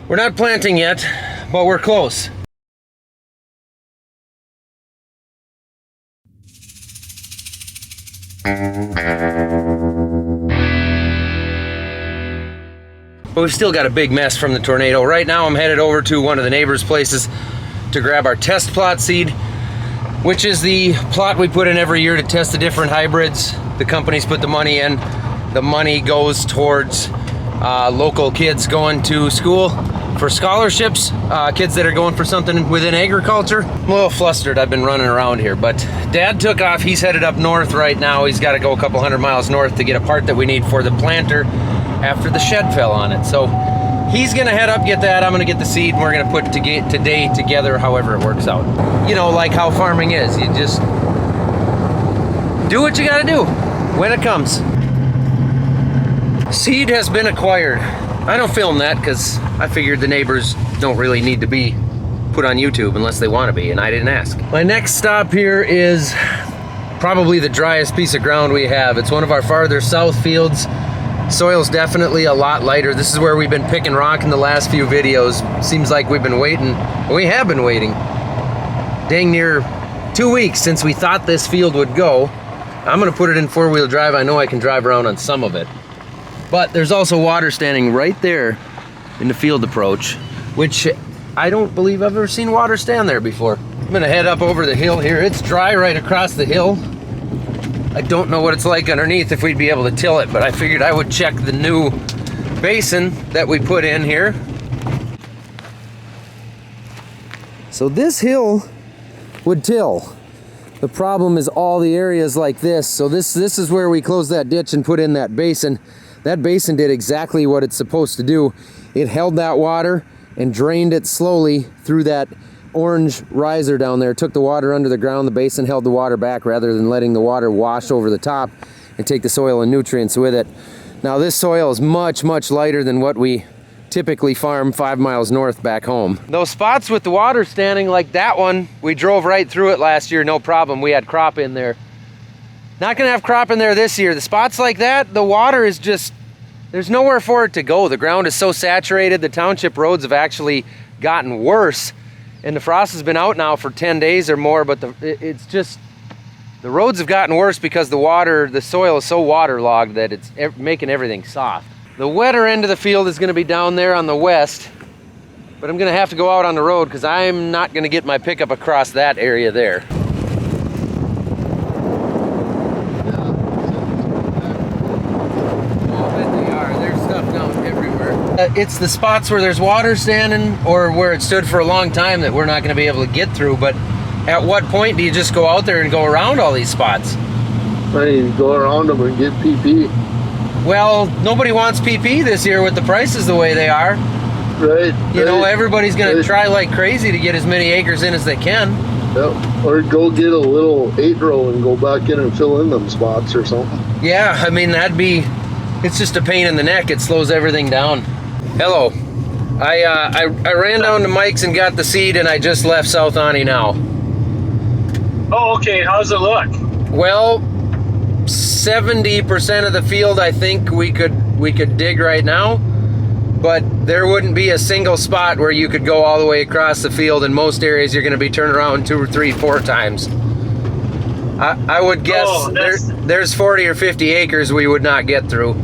We're not planting yet, but we're close. But we've still got a big mess from the tornado. Right now I'm headed over to one of the neighbors' places to grab our test plot seed, which is the plot we put in every year to test the different hybrids. The companies put the money in. The money goes towards local kids going to school for scholarships, kids that are going for something within agriculture. I'm a little flustered, I've been running around here, but Dad took off. He's headed up north right now. He's got to go a couple 100 miles north to get a part that we need for the planter after the shed fell on it. So he's gonna head up, get that. I'm gonna get the seed, and we're gonna put today together however it works out. You know, like how farming is. You just do what you gotta do when it comes. Seed has been acquired. I don't film that because I figured the neighbors don't really need to be put on YouTube unless they want to be, and I didn't ask. My next stop here is probably the driest piece of ground we have. It's one of our farther south fields. Soil's definitely a lot lighter. This is where we've been picking rock in the last few videos. Seems like we've been waiting. We have been waiting. Dang near 2 weeks since we thought this field would go. I'm gonna put it in four-wheel drive. I know I can drive around on some of it. But there's also water standing right there in the field approach, which I don't believe I've ever seen water stand there before. I'm gonna head up over the hill here. It's dry right across the hill. I don't know what it's like underneath if we'd be able to till it, but I figured I would check the new basin that we put in here. So this hill would till. The problem is all the areas like this. So this is where we closed that ditch and put in that basin. That basin did exactly what it's supposed to do. It held that water and drained it slowly through that orange riser down there. It took the water under the ground. The basin held the water back rather than letting the water wash over the top and take the soil and nutrients with it. Now this soil is much, much lighter than what we typically farm 5 miles north back home. Those spots with the water standing, like that one, we drove right through it last year, no problem. We had crop in there. Not gonna have crop in there this year. The spots like that, the water is just, there's nowhere for it to go. The ground is so saturated. The township roads have actually gotten worse. And the frost has been out now for 10 days or more, but it's just, the roads have gotten worse because the soil is so waterlogged that it's making everything soft. The wetter end of the field is gonna be down there on the west, but I'm gonna have to go out on the road because I'm not gonna get my pickup across that area there. It's the spots where there's water standing or where it stood for a long time that we're not going to be able to get through. But at what point do you just go out there and go around all these spots? I mean, go around them and get PP. Well, nobody wants PP this year with the prices the way they are. Right. You know, everybody's going to try like crazy to get as many acres in as they can. Yep. Or go get a little 8-row and go back in and fill in them spots or something. Yeah, I mean, it's just a pain in the neck. It slows everything down. Hello. I ran down to Mike's and got the seed, and I just left South Ani now. Oh, okay. How's it look? Well, 70% of the field I think we could dig right now, but there wouldn't be a single spot where you could go all the way across the field. In most areas, you're going to be turning around 2 or 3, 4 times. I would guess there's 40 or 50 acres we would not get through.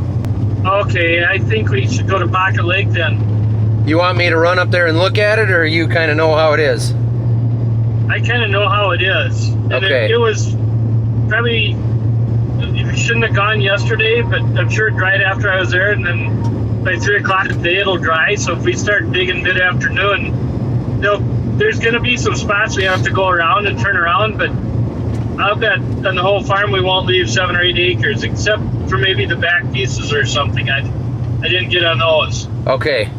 Okay, I think we should go to Pocket Lake then. You want me to run up there and look at it, or you kind of know how it is? I kind of know how it is. And okay. It was probably, you shouldn't have gone yesterday, but I'm sure it dried after I was there, and then by 3 o'clock today it'll dry. So if we start digging mid-afternoon, there's going to be some spots we have to go around and turn around, but I'll bet on the whole farm we won't leave 7 or 8 acres, except for maybe the back pieces or something. I didn't get on those. Okay.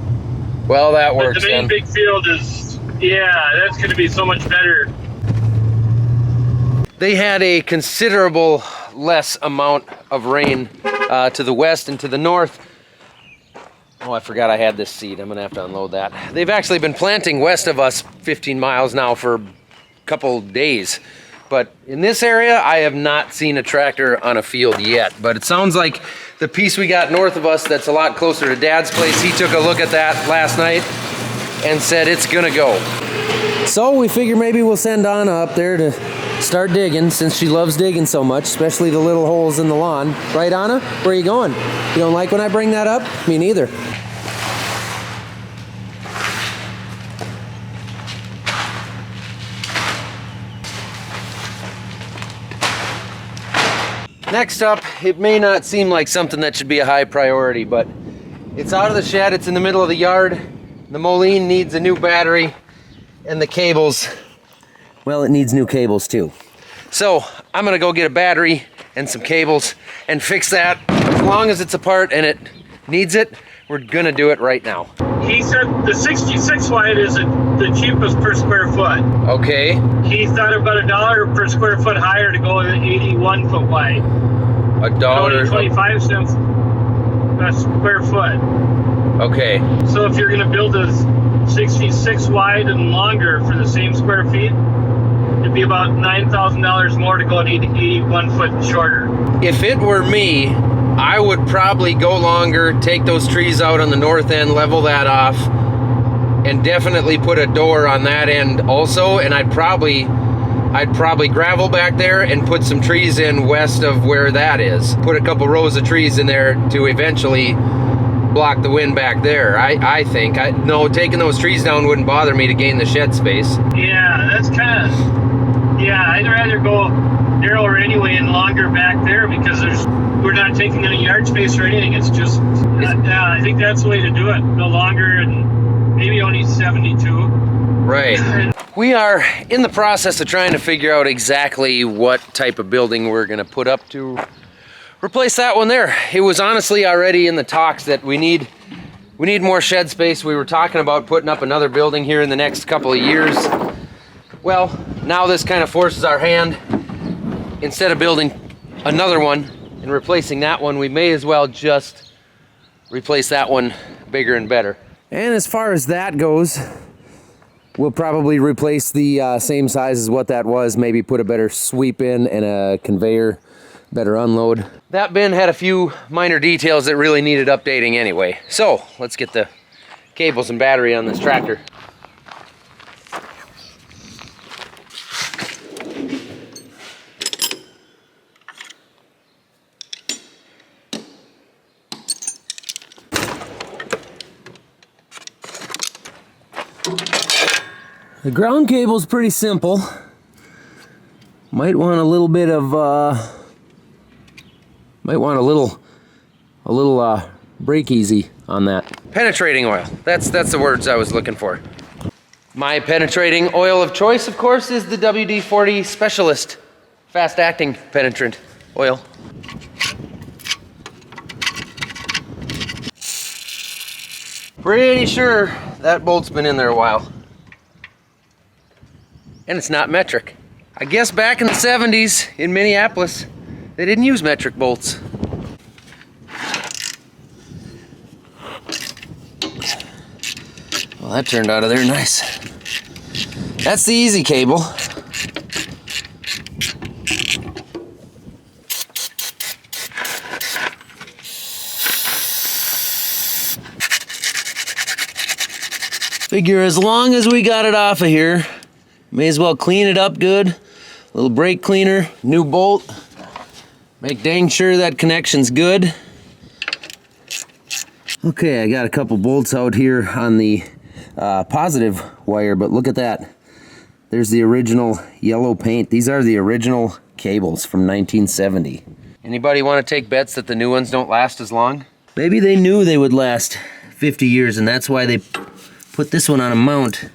Well, that works. But the main big field is, yeah, that's going to be so much better. They had a considerable less amount of rain to the west and to the north. Oh, I forgot I had this seed. I'm going to have to unload that. They've actually been planting west of us 15 miles now for a couple days. But in this area, I have not seen a tractor on a field yet. But it sounds like the piece we got north of us that's a lot closer to Dad's place, he took a look at that last night and said it's gonna go. So we figure maybe we'll send Anna up there to start digging, since she loves digging so much, especially the little holes in the lawn. Right, Anna? Where are you going? You don't like when I bring that up? Me neither. Next up, it may not seem like something that should be a high priority, but it's out of the shed, it's in the middle of the yard. The Moline needs a new battery, and the cables, well, it needs new cables too. So I'm gonna go get a battery and some cables and fix that. As long as it's apart and it needs it, we're gonna do it right now. He said the 66 wide is the cheapest per square foot. Okay. He thought about $1 per square foot higher to go with 81 foot wide. $1. 25 cents a square foot. Okay. So if you're gonna build a 66 wide and longer for the same square feet, it'd be about $9,000 more to go at 81 foot shorter. If it were me, I would probably go longer, take those trees out on the north end, level that off, and definitely put a door on that end also, and I'd probably gravel back there and put some trees in west of where that is. Put a couple rows of trees in there to eventually block the wind back there. I think. No, taking those trees down wouldn't bother me to gain the shed space. Yeah, that's kind of, yeah, I'd rather go narrower anyway and longer back there, because we're not taking any yard space or anything. It's just, yeah, I think that's the way to do it. No longer, and maybe only 72. Right. We are in the process of trying to figure out exactly what type of building we're gonna put up to replace that one there. It was honestly already in the talks that we need more shed space. We were talking about putting up another building here in the next couple of years. Well, now this kind of forces our hand. Instead of building another one and replacing that one, we may as well just replace that one bigger and better. And as far as that goes, we'll probably replace the same size as what that was, maybe put a better sweep in and a conveyor, better unload. That bin had a few minor details that really needed updating anyway. So let's get the cables and battery on this tractor. The ground cable's pretty simple. Might want a little bit of, might want a little break easy on that. Penetrating oil, that's the words I was looking for. My penetrating oil of choice, of course, is the WD-40 Specialist Fast Acting Penetrant Oil. Pretty sure that bolt's been in there a while. And it's not metric. I guess back in the 70s in Minneapolis, they didn't use metric bolts. Well, that turned out of there nice. That's the easy cable. Figure as long as we got it off of here, may as well clean it up good. A little brake cleaner, new bolt. Make dang sure that connection's good. Okay, I got a couple bolts out here on the positive wire, but look at that. There's the original yellow paint. These are the original cables from 1970. Anybody want to take bets that the new ones don't last as long? Maybe they knew they would last 50 years, and that's why they put this one on a mount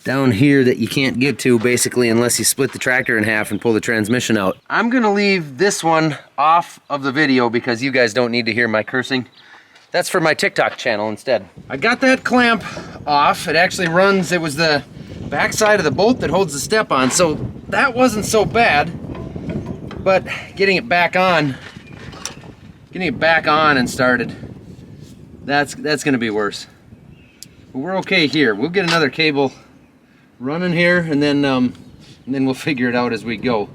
down here that you can't get to basically unless you split the tractor in half and pull the transmission out. I'm gonna leave this one off of the video because you guys don't need to hear my cursing. That's for my TikTok channel instead. I got that clamp off. It actually runs, it was the back side of the bolt that holds the step on, so that wasn't so bad. But getting it back on and started, that's gonna be worse. But we're okay here. We'll get another cable running here, and then we'll figure it out as we go.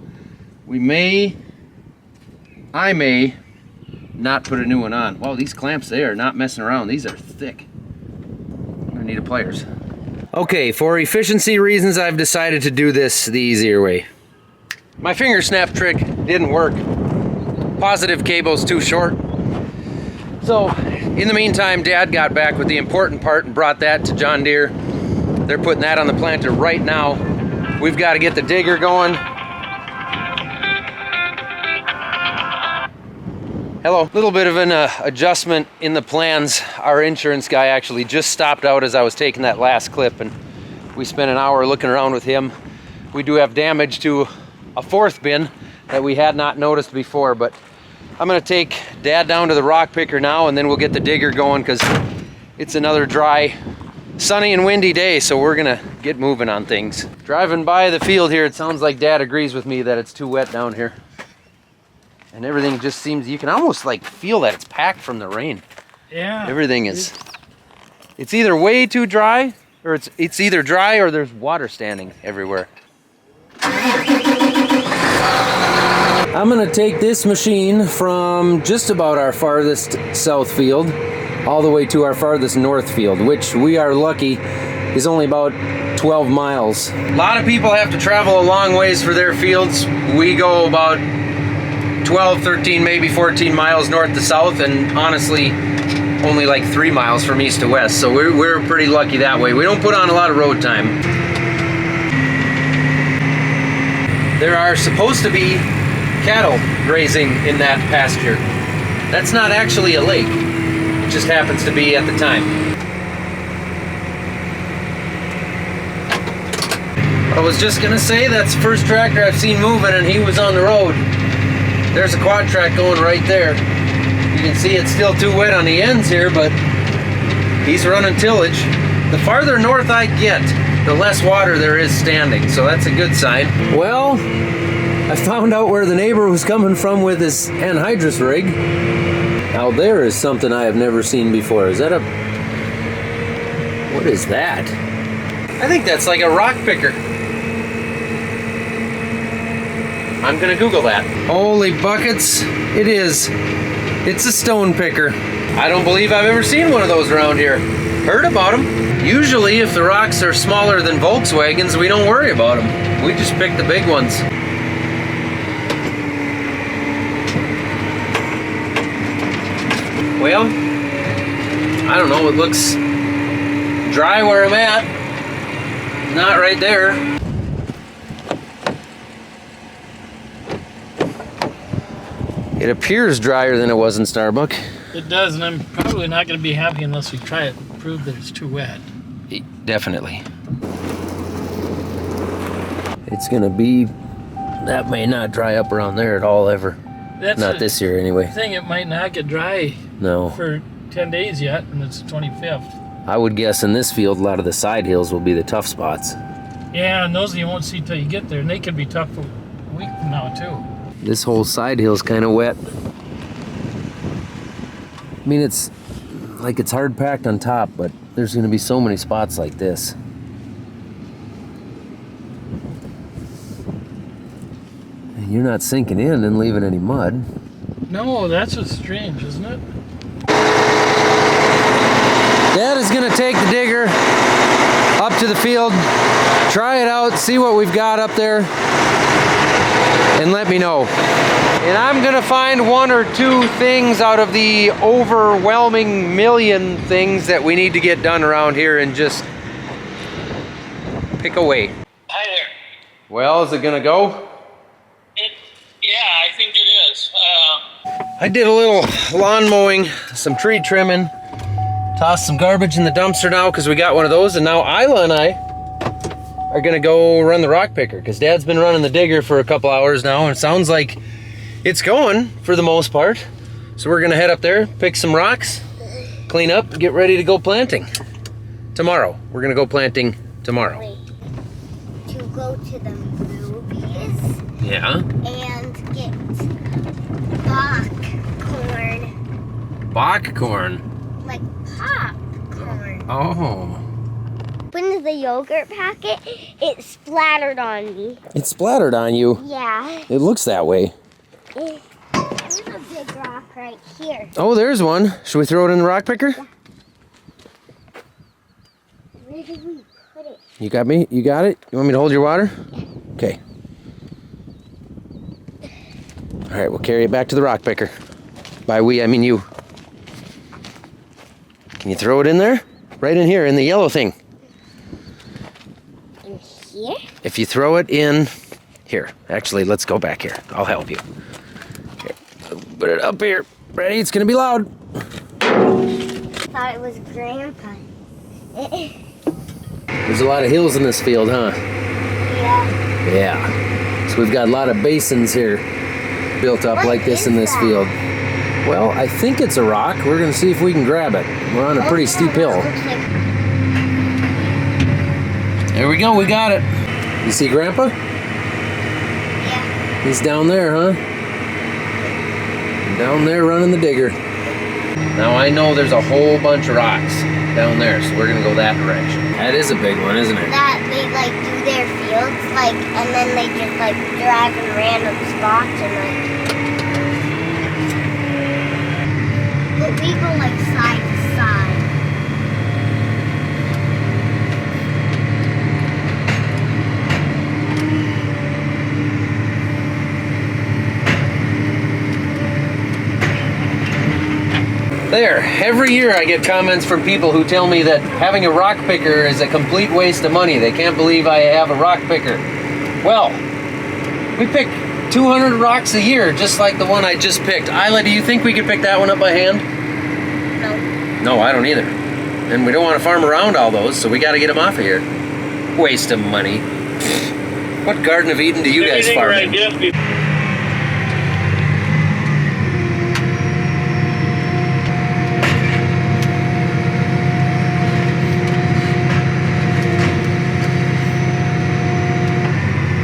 I may not put a new one on. Wow, these clamps, they are not messing around. These are thick. I'm gonna need a pliers. Okay, for efficiency reasons, I've decided to do this the easier way. My finger snap trick didn't work. Positive cable's too short. So, in the meantime, Dad got back with the important part and brought that to John Deere. They're putting that on the planter right now. We've got to get the digger going. Hello. A little bit of an adjustment in the plans. Our insurance guy actually just stopped out as I was taking that last clip, and we spent an hour looking around with him. We do have damage to a fourth bin that we had not noticed before, but I'm gonna take Dad down to the rock picker now, and then we'll get the digger going because it's another dry, sunny and windy day, so we're gonna get moving on things. Driving by the field here, it sounds like Dad agrees with me that it's too wet down here. And everything just seems, you can almost like feel that it's packed from the rain. Yeah. Everything is, it's either way too dry, or it's either dry or there's water standing everywhere. I'm gonna take this machine from just about our farthest south field all the way to our farthest north field, which we are lucky is only about 12 miles. A lot of people have to travel a long ways for their fields. We go about 12, 13, maybe 14 miles north to south, and honestly only like 3 miles from east to west, so we're pretty lucky that way. We don't put on a lot of road time. There are supposed to be cattle grazing in that pasture. That's not actually a lake, it just happens to be at the time. I was just gonna say, that's the first tractor I've seen moving, and he was on the road. There's a quad track going right there. You can see it's still too wet on the ends here, but he's running tillage. The farther north I get, the less water there is standing, so that's a good sign. Well, I found out where the neighbor was coming from with his anhydrous rig. Now there is something I have never seen before. Is that a... what is that? I think that's like a rock picker. I'm gonna Google that. Holy buckets, it is. It's a stone picker. I don't believe I've ever seen one of those around here. Heard about them. Usually if the rocks are smaller than Volkswagens, we don't worry about them. We just pick the big ones. Well, I don't know, it looks dry where I'm at. Not right there. It appears drier than it was in Starbuck. It does, and I'm probably not going to be happy unless we try it and prove that it's too wet. Definitely. It's going to be, that may not dry up around there at all ever. That's not this year anyway. I think it might not get dry for 10 days yet, and it's the 25th. I would guess in this field, a lot of the side hills will be the tough spots. Yeah, and those you won't see till you get there, and they could be tough for a week from now, too. This whole side hill's kind of wet. I mean, it's like it's hard packed on top, but there's going to be so many spots like this. And you're not sinking in and leaving any mud. No, that's what's strange, isn't it? Dad is going to take the digger up to the field, try it out, see what we've got up there, and let me know. And I'm gonna find one or two things out of the overwhelming million things that we need to get done around here and just pick away. Hi there. Well, is it gonna go? Yeah, I think it is. I did a little lawn mowing, some tree trimming, tossed some garbage in the dumpster now because we got one of those, and now Isla and I are gonna go run the rock picker because Dad's been running the digger for a couple hours now, and it sounds like it's going for the most part. So we're gonna head up there, pick some rocks, clean up, get ready to go planting tomorrow. We're gonna go planting tomorrow. Wait, to go to the movies Yeah. and get popcorn, Bachcorn. like popcorn. Oh. Opened the yogurt packet, it splattered on me. It splattered on you. Yeah. It looks that way. There's a big rock right here. Oh, there's one. Should we throw it in the rock picker? Where Where did we put it? You got me? You got it? You want me to hold your water? Okay. All right, we'll carry it back to the rock picker. By we, I mean you. Can you throw it in there? Right in here, in the yellow thing. In here? If you throw it in here. Actually, let's go back here. I'll help you. Okay. Put it up here. Ready? It's gonna be loud. Thought it was Grandpa. There's a lot of hills in this field, huh? Yeah. Yeah. So we've got a lot of basins here built up What like this is in this that? field. Well, I think it's a rock. We're gonna see if we can grab it. We're on a pretty steep hill. Looks like There we go, we got it. You see Grandpa? yeah. He's down there, huh? Down there running the digger. Now I know there's a whole bunch of rocks down there, so we're gonna go that direction. That is a big one, isn't it? That they like do their fields like, and then they just like drive in random spots and like. But we go like side to side. There, every year I get comments from people who tell me that having a rock picker is a complete waste of money. They can't believe I have a rock picker. Well, we pick 200 rocks a year, just like the one I just picked. Isla, do you think we could pick that one up by hand? No. No, I don't either. And we don't want to farm around all those, so we got to get them off of here. Waste of money. What Garden of Eden do you guys Everything farm right, in? yes, we-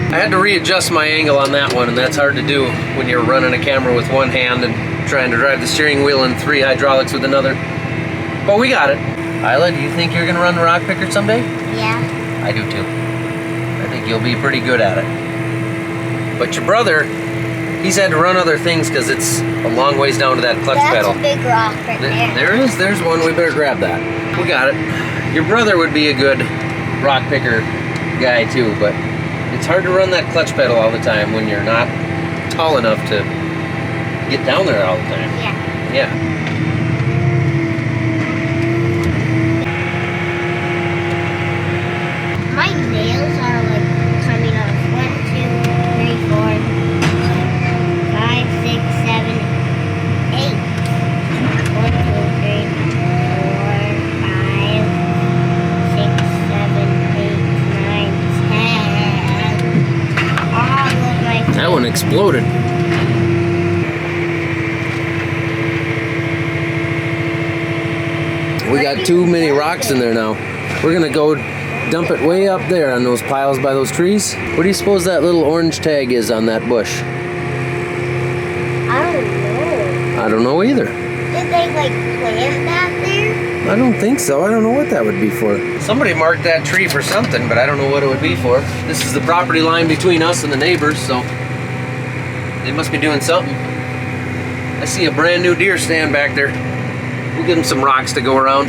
I had to readjust my angle on that one, and that's hard to do when you're running a camera with one hand and trying to drive the steering wheel and 3 hydraulics with another. But we got it. Isla, do you think you're gonna run the rock picker someday? Yeah. I do too. I think you'll be pretty good at it. But your brother, he's had to run other things because it's a long ways down to that clutch That's pedal. a big rock right there. There is. There's one. We better grab that. We got it. Your brother would be a good rock picker guy too, but it's hard to run that clutch pedal all the time when you're not tall enough to get down there all the time. Yeah. Yeah. My nails are like coming off. 1, 2, 3, 4, 5, 6, 7, 8. 1, 2, 3, 4, 5, 6, 7, 8, 9, 10. All of my That one exploded. We got too many rocks in there now. We're gonna go dump it way up there on those piles by those trees. What do you suppose that little orange tag is on that bush? I don't know. I don't know either. Did they like plant that there? I don't think so. I don't know what that would be for. Somebody marked that tree for something, but I don't know what it would be for. This is the property line between us and the neighbors, so they must be doing something. I see a brand new deer stand back there. We'll give him some rocks to go around.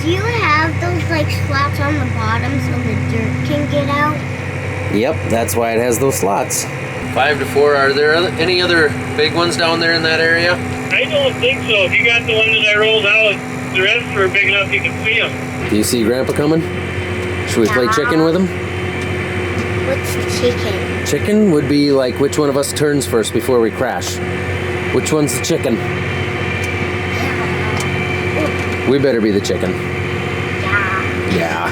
Do you have those like slots on the bottom so the dirt can get out? Yep, that's why it has those slots. 5 to 4. Are there any other big ones down there in that area? I don't think so. If you got the one that I rolled out, the rest were big enough you could see them. Do you see Grandpa coming? Should we play chicken with him? What's chicken? Chicken would be like which one of us turns first before we crash. Which one's the chicken? We better be the chicken. Yeah. Yeah.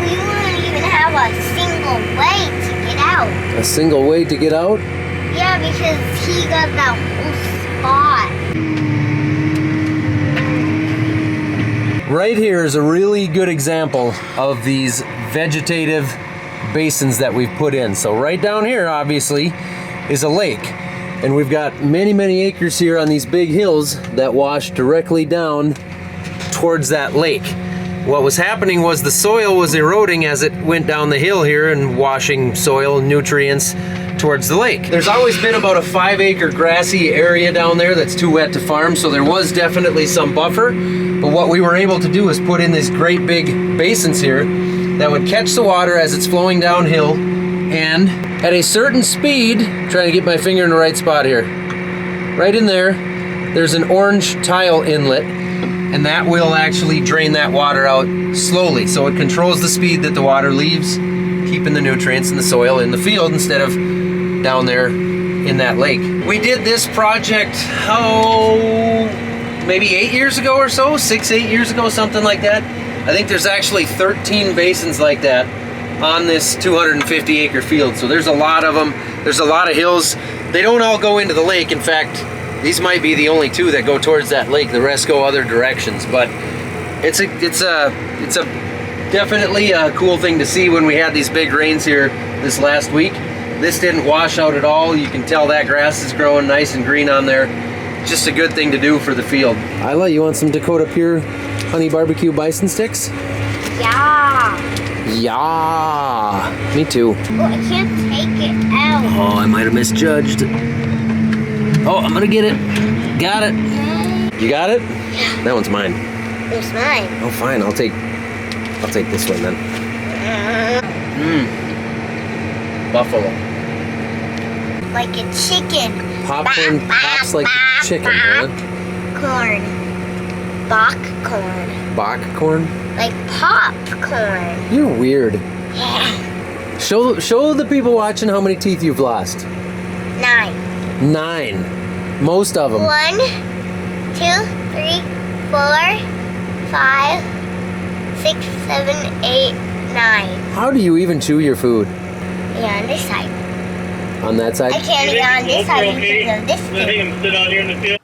We wouldn't even have a single way to get out. A single way to get out? Yeah, because he got that whole spot. Right here is a really good example of these vegetative basins that we've put in. So right down here, obviously, is a lake. And we've got many, many acres here on these big hills that wash directly down towards that lake. What was happening was the soil was eroding as it went down the hill here and washing soil and nutrients towards the lake. There's always been about a 5-acre grassy area down there that's too wet to farm, so there was definitely some buffer. But what we were able to do is put in these great big basins here that would catch the water as it's flowing downhill, and at a certain speed, trying to get my finger in the right spot here, right in there, there's an orange tile inlet, and that will actually drain that water out slowly. So it controls the speed that the water leaves, keeping the nutrients in the soil in the field instead of down there in that lake. We did this project, maybe 8 years ago or so, 6-8 years ago, something like that. I think there's actually 13 basins like that on this 250-acre field. So there's a lot of them. There's a lot of hills. They don't all go into the lake. In fact, these might be the only 2 that go towards that lake. The rest go other directions. But it's definitely a cool thing to see when we had these big rains here this last week. This didn't wash out at all. You can tell that grass is growing nice and green on there. Just a good thing to do for the field. Isla, you want some Dakota Pure honey barbecue bison sticks? Yeah. Yeah. Me too. Oh, I can't take it out. Oh, I might have misjudged. Oh, I'm gonna get it. Got it. You got it? Yeah. That one's mine. It's mine. Oh, fine. I'll take this one then. Buffalo. Like a chicken. Popcorn pops like chicken, huh? Corn. Bach corn. Bach corn? Like popcorn. You're weird. Yeah. Show the people watching how many teeth you've lost. 9. 9. Most of them. 1, 2, 3, 4, 5, 6, 7, 8, 9. How do you even chew your food? Yeah, on this side. On that side? I can't eat on this side because of this I thing. think I'm sit out here in the field.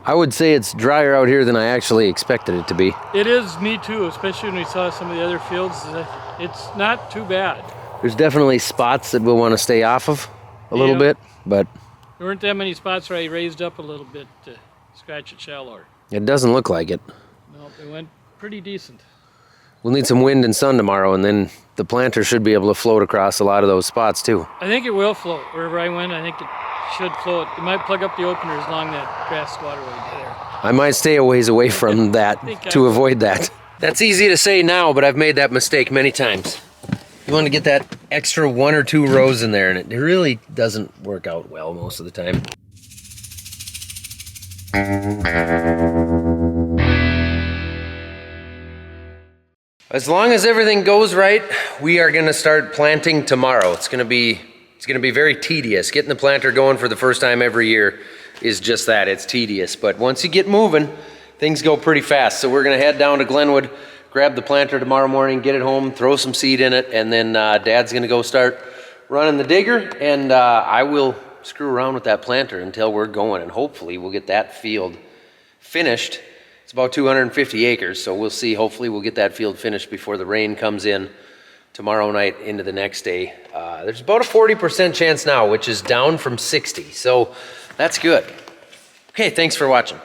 I would say it's drier out here than I actually expected it to be. It is, me too, especially when we saw some of the other fields. It's not too bad. There's definitely spots that we'll want to stay off of a little bit, but There weren't that many spots where I raised up a little bit to scratch it shallower. it doesn't look like it. No, it went pretty decent. We'll need some wind and sun tomorrow, and then the planter should be able to float across a lot of those spots too. I think it will float. Wherever I went, I think it should float. It might plug up the openers along that grass waterway there. I might stay a ways away from that to avoid that. That's easy to say now, but I've made that mistake many times. You want to get that extra 1 or 2 rows in there, and it really doesn't work out well most of the time. As long as everything goes right, we are going to start planting tomorrow. It's going to be very tedious. Getting the planter going for the first time every year is just that. It's tedious. But once you get moving, things go pretty fast. So we're going to head down to Glenwood, grab the planter tomorrow morning, get it home, throw some seed in it, and then Dad's going to go start running the digger, and I will screw around with that planter until we're going, and hopefully we'll get that field finished. It's about 250 acres, so we'll see. Hopefully we'll get that field finished before the rain comes in tomorrow night into the next day. There's about a 40% chance now, which is down from 60, so that's good. Okay, thanks for watching.